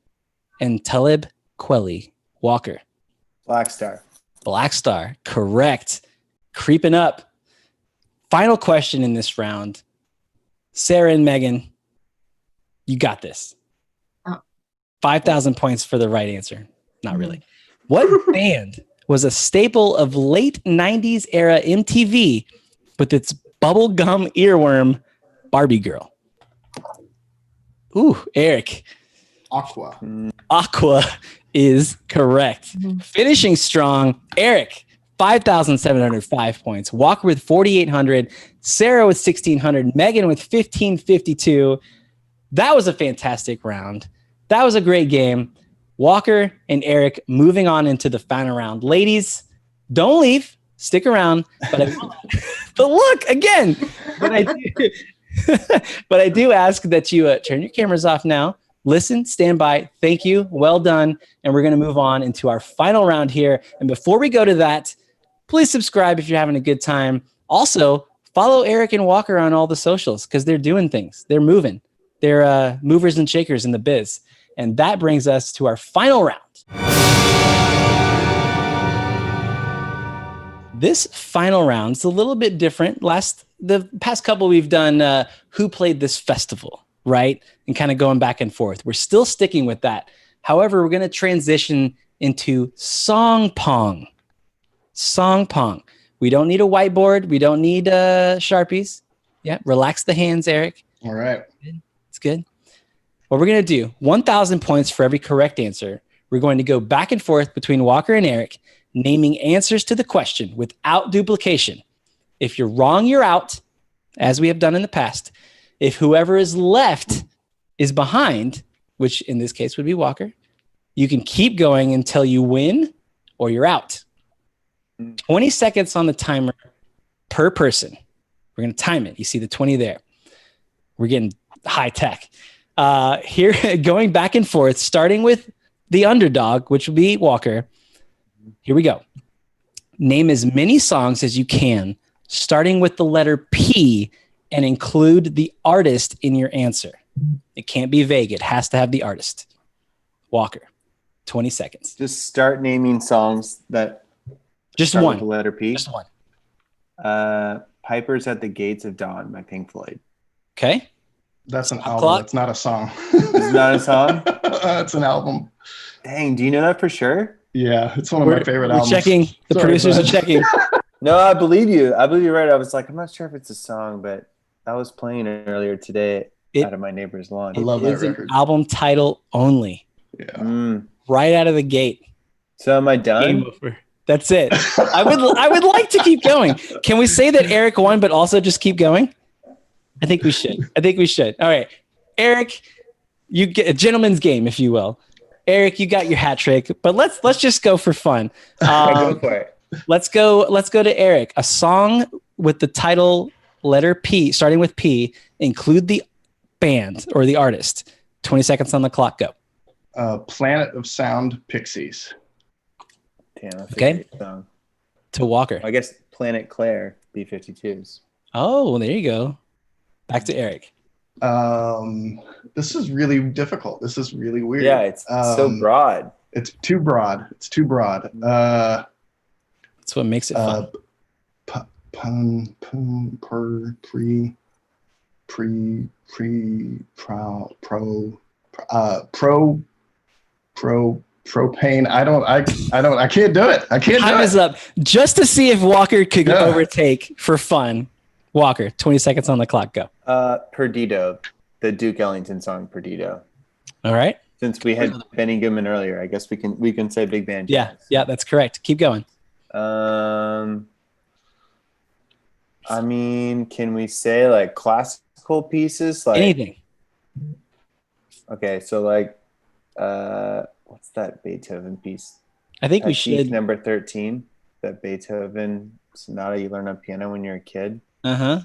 S2: and Talib Kweli. Walker.
S3: Black Star.
S2: Black Star, correct. Creeping up. Final question in this round. Sarah and Megan, you got this.
S5: Oh.
S2: 5,000 points for the right answer. Not really. What band was a staple of late 90s era MTV with its bubblegum earworm Barbie Girl? Ooh, Eric.
S4: Aqua.
S2: Aqua is correct. Finishing strong, Eric, 5,705 points. Walker with 4,800. Sarah with 1,600. Megan with 1,552. That was a fantastic round. That was a great game. Walker and Eric moving on into the final round. Ladies, don't leave. Stick around. But but look, again. But I do ask that you turn your cameras off now. Listen, stand by. Thank you. Well done. And we're going to move on into our final round here. And before we go to that, please subscribe if you're having a good time. Also, follow Eric and Walker on all the socials because they're doing things. They're moving. They're movers and shakers in the biz. And that brings us to our final round. This final round is a little bit different. The past couple we've done who played this festival, right? And kind of going back and forth. We're still sticking with that. However, we're going to transition into song pong. Song pong. We don't need a whiteboard. We don't need Sharpies. Yeah, relax the hands, Eric.
S4: All right.
S2: It's good. What we're going to do, 1,000 points for every correct answer. We're going to go back and forth between Walker and Eric, naming answers to the question without duplication. If you're wrong, you're out, as we have done in the past. If whoever is left is behind, which in this case would be Walker, you can keep going until you win or you're out. 20 seconds on the timer per person. We're going to time it. You see the 20 there. We're getting high tech. Here, going back and forth, starting with the underdog, which will be Walker. Here we go. Name as many songs as you can, starting with the letter P, and include the artist in your answer. It can't be vague. It has to have the artist. Walker, 20 seconds.
S3: Just start naming songs that
S2: Just
S3: start
S2: one.
S3: with the letter P.
S2: Just one.
S3: Pipers at the Gates of Dawn by Pink Floyd.
S2: Okay.
S4: That's an
S2: Hot
S4: album.
S2: clock?
S4: It's not a song.
S3: It's not a song?
S4: It's an album.
S3: Dang, do you know that for sure?
S4: Yeah, it's one of my favorite
S2: We're
S4: albums.
S2: checking. The
S4: Sorry,
S2: producers
S4: bud.
S2: are checking.
S3: No, I believe you. I believe you're right. I was like, I'm not sure if it's a song, but I was playing earlier today out of my neighbor's lawn.
S4: I love
S2: It
S4: that
S2: is an
S4: record.
S2: album title only.
S4: Yeah.
S2: Right out of the gate.
S3: So am I done?
S2: Game over. That's it. I would like to keep going. Can we say that Eric won, but also just keep going? I think we should. All right. Eric, you get a gentleman's game, if you will. Eric, you got your hat trick, but let's just go for fun.
S3: Go for it.
S2: Let's go to Eric. A song with the title letter P, starting with P, include the band or the artist. 20 seconds on the clock. Go.
S4: Planet of Sound Pixies.
S3: Damn, that's
S2: Okay.
S3: a great song.
S2: To Walker.
S3: I guess Planet Claire, B-52s.
S2: Oh, well, there you go. Back to Eric.
S4: This is really difficult. This is really weird.
S3: Yeah, it's so broad.
S4: It's too broad.
S2: That's what makes it fun.
S4: Pun, per, pre, pro, propane. I can't do it. I can't do
S2: Time
S4: it.
S2: is up. Just to see if Walker could
S4: Yeah.
S2: overtake for fun. Walker, 20 seconds on the clock. Go.
S3: Perdido, the Duke Ellington song Perdido.
S2: All right.
S3: Since we had Benny Goodman earlier, I guess we can say big band.
S2: Yeah.
S3: jazz.
S2: Yeah, that's correct. Keep going.
S3: I mean, can we say like classical pieces? Like
S2: Anything.
S3: Okay, so like, what's that Beethoven piece?
S2: I think we
S3: Pathetique
S2: should.
S3: number 13, that Beethoven sonata you learn on piano when you're a kid.
S2: I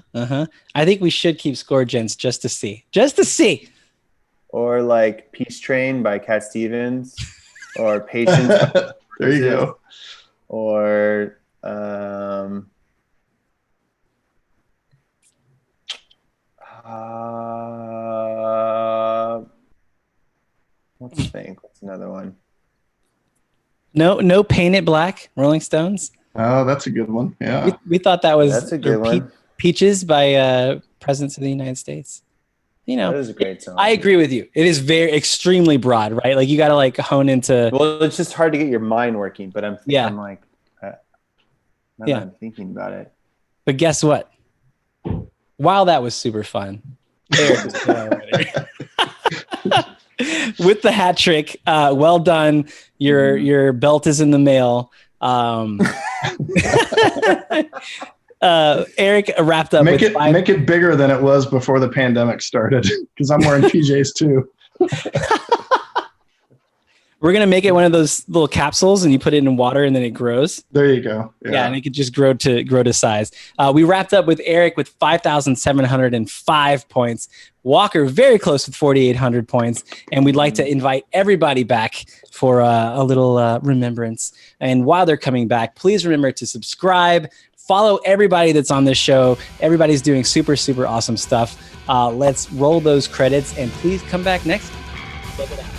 S2: think we should keep score, gents, just to see. Just to see.
S3: Or like Peace Train by Cat Stevens, or Patience.
S4: There you go.
S3: Or let's think. What's another one?
S2: No Paint It Black, Rolling Stones.
S4: Oh, that's a good one. Yeah.
S2: We thought that was
S3: That's a good one.
S2: Peaches by Presidents of the United States. You know,
S3: That is a great song.
S2: I agree with you. It is very extremely broad, right? Like you got to like hone into.
S3: Well, it's just hard to get your mind working, but I'm like, now that
S2: Yeah.
S3: I'm thinking about it.
S2: But guess what? Wow, that was super fun. Eric is still already. With the hat trick, well done. Your belt is in the mail. Eric wrapped up.
S4: Make
S2: with
S4: it bigger than it was before the pandemic started, because I'm wearing PJs too.
S2: We're gonna make it one of those little capsules, and you put it in water, and then it grows.
S4: There you go.
S2: Yeah, and it could just grow to size. We wrapped up with Eric with 5,705 points. Walker very close with 4,800 points, and we'd like to invite everybody back for a little remembrance. And while they're coming back, please remember to subscribe. Follow everybody that's on this show. Everybody's doing super, super awesome stuff. Let's roll those credits, and please come back next week. Check it out.